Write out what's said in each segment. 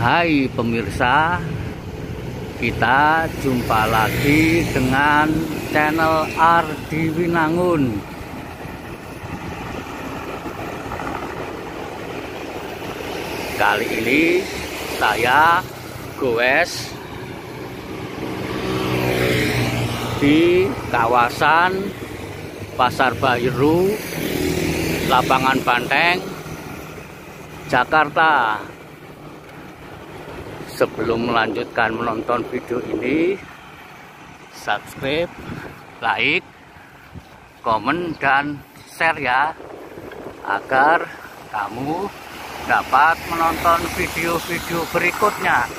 Hai pemirsa, kita jumpa lagi dengan channel Ardi Winangun. Kali ini saya goes di kawasan Pasar Baru, Lapangan Banteng, Jakarta. Sebelum melanjutkan menonton video ini, subscribe, like, komen, dan share ya, agar kamu dapat menonton video-video berikutnya.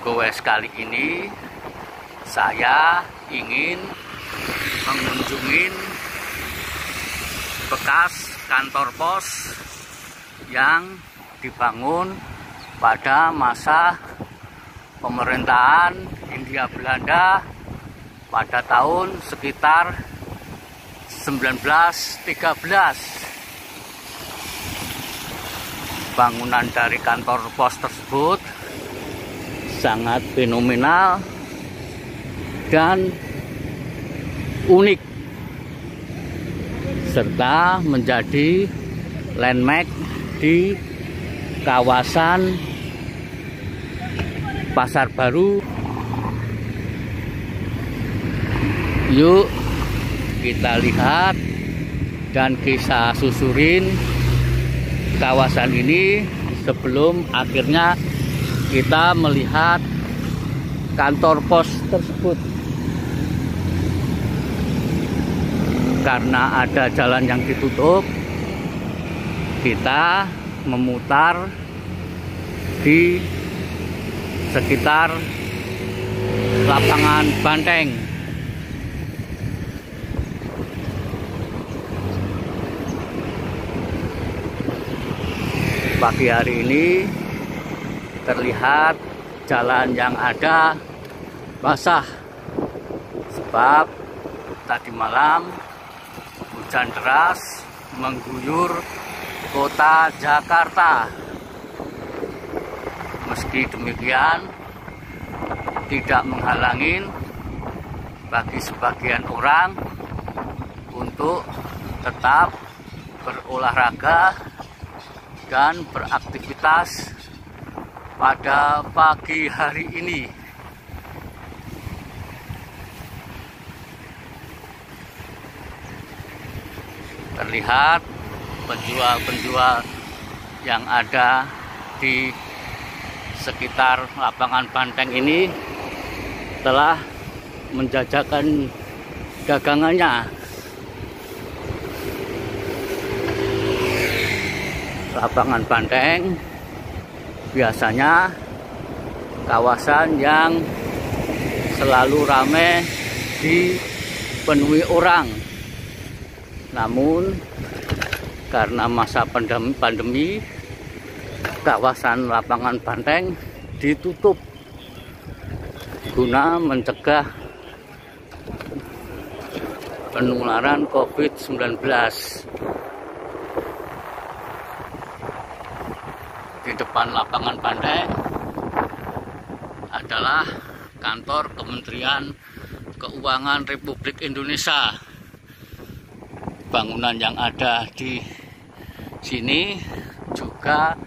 Goes kali ini saya ingin mengunjungi bekas kantor pos yang dibangun pada masa pemerintahan Hindia Belanda pada tahun sekitar 1913. Bangunan dari kantor pos tersebut sangat fenomenal dan unik, serta menjadi landmark di kawasan Pasar Baru. Yuk kita lihat dan kita susurin kawasan ini sebelum akhirnya kita melihat kantor pos tersebut. Karena ada jalan yang ditutup, kita memutar di sekitar Lapangan Banteng. Pagi hari ini terlihat jalan yang ada basah, sebab tadi malam hujan deras mengguyur kota Jakarta. Meski demikian, tidak menghalangi bagi sebagian orang untuk tetap berolahraga dan beraktivitas pada pagi hari ini. Terlihat penjual-penjual yang ada di sekitar Lapangan Banteng ini telah menjajakan dagangannya. Lapangan Banteng biasanya kawasan yang selalu ramai dipenuhi orang. Namun karena masa pandemi, kawasan Lapangan Banteng ditutup guna mencegah penularan COVID-19. Di depan Lapangan Banteng adalah kantor Kementerian Keuangan Republik Indonesia. Bangunan yang ada di sini juga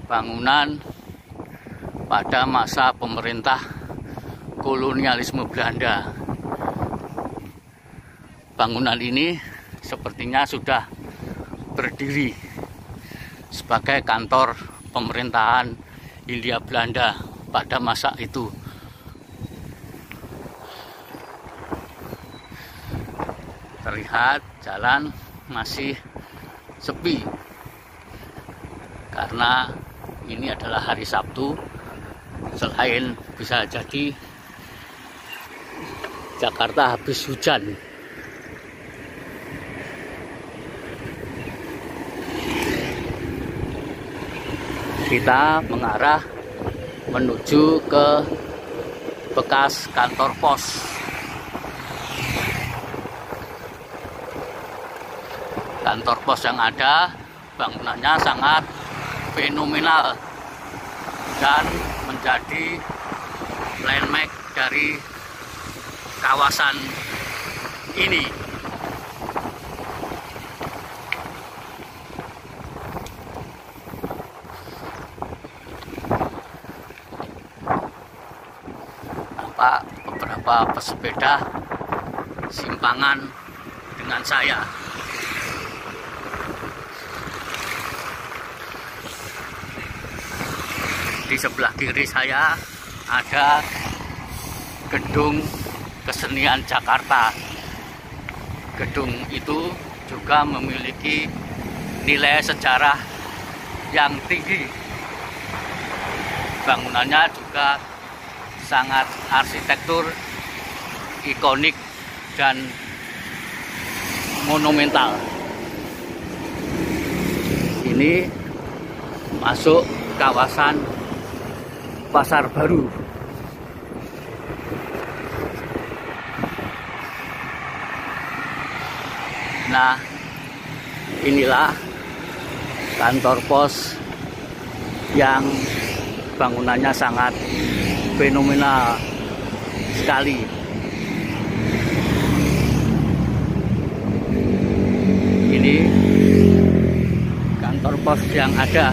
bangunan pada masa pemerintah kolonialisme Belanda. Bangunan ini sepertinya sudah berdiri sebagai kantor pemerintahan Hindia Belanda pada masa itu. Terlihat jalan masih sepi karena ini adalah hari Sabtu. Selain bisa jadi Jakarta habis hujan. Kita mengarah menuju ke bekas kantor pos. kantor pos yang ada, bangunannya sangat fenomenal dan menjadi landmark dari kawasan ini. Nampak beberapa pesepeda simpangan dengan saya. Di sebelah kiri saya ada Gedung Kesenian Jakarta. Gedung itu juga memiliki nilai sejarah yang tinggi. Bangunannya juga sangat arsitektur ikonik dan monumental. Ini masuk kawasan Pasar Baru. Nah, inilah kantor pos yang bangunannya sangat fenomenal sekali. Ini kantor pos yang ada.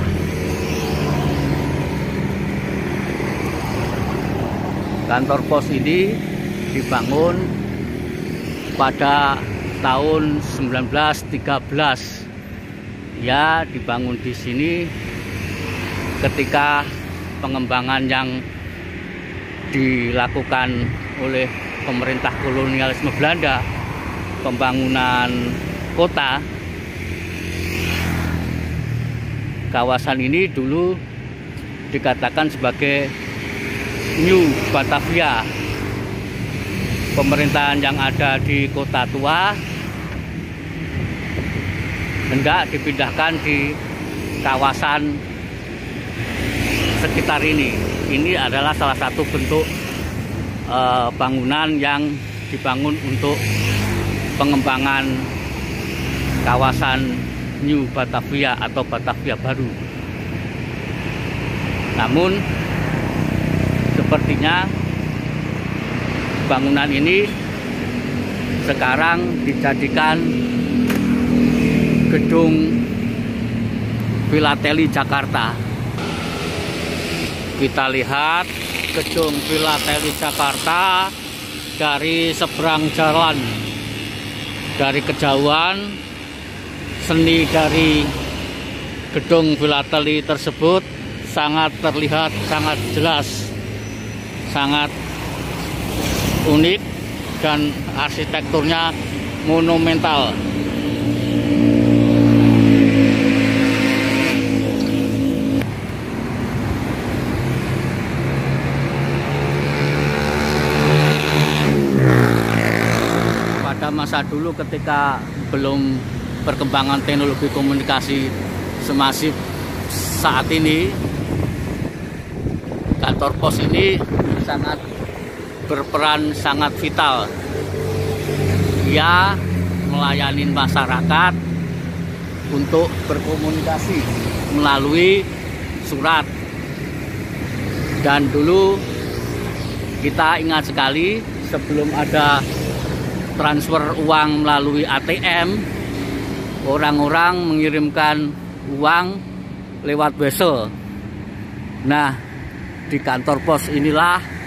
Kantor pos ini dibangun pada tahun 1913. Ya, dibangun di sini ketika pengembangan yang dilakukan oleh pemerintah kolonialisme Belanda, pembangunan kota. Kawasan ini dulu dikatakan sebagai New Batavia. Pemerintahan yang ada di Kota Tua hendak dipindahkan di kawasan sekitar ini. Ini adalah salah satu bentuk bangunan yang dibangun untuk pengembangan kawasan New Batavia atau Batavia Baru. Namun sepertinya bangunan ini sekarang dijadikan Gedung Filateli Jakarta. Kita lihat Gedung Filateli Jakarta dari seberang jalan. Dari kejauhan, seni dari Gedung Filateli tersebut sangat terlihat, sangat jelas, sangat unik, dan arsitekturnya monumental. Pada masa dulu ketika belum perkembangan teknologi komunikasi semasif saat ini, kantor pos ini sangat berperan sangat vital. Ia melayani masyarakat untuk berkomunikasi melalui surat. Dan dulu kita ingat sekali, sebelum ada transfer uang melalui ATM, orang-orang mengirimkan uang lewat wesel. Nah, di kantor pos inilah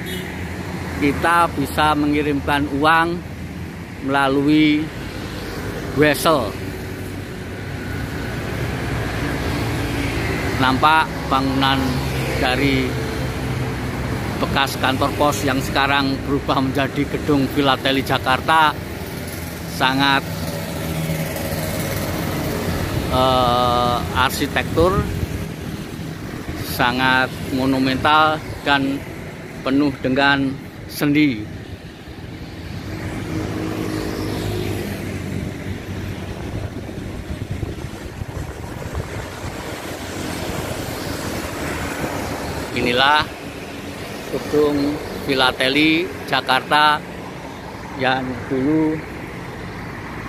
kita bisa mengirimkan uang melalui wesel. Nampak bangunan dari bekas kantor pos yang sekarang berubah menjadi Gedung Filateli Jakarta sangat arsitektur, sangat monumental dan penuh dengan seni. Inilah Gedung Filateli Jakarta yang dulu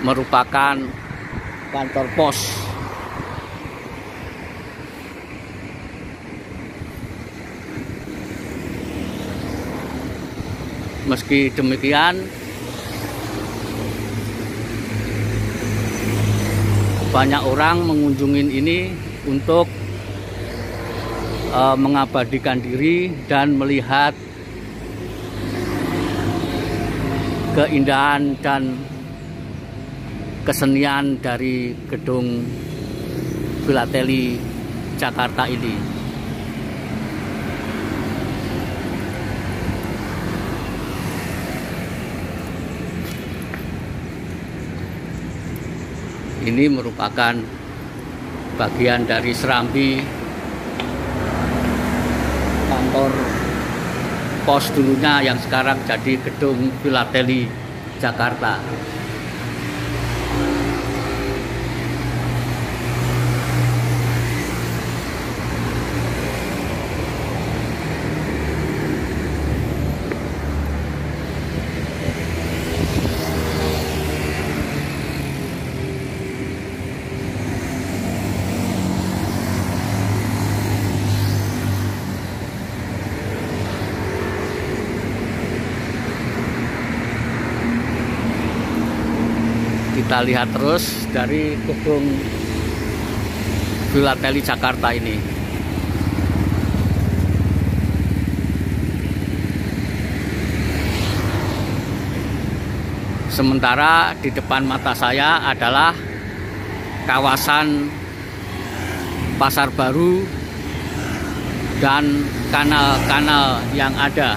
merupakan kantor pos. Meski demikian, banyak orang mengunjungi ini untuk mengabadikan diri dan melihat keindahan dan kesenian dari gedung Filateli Jakarta ini. Ini merupakan bagian dari serambi kantor pos dulunya yang sekarang jadi gedung Filateli Jakarta. Kita lihat terus dari gedung Filateli Jakarta ini. Sementara di depan mata saya adalah kawasan Pasar Baru dan kanal-kanal yang ada.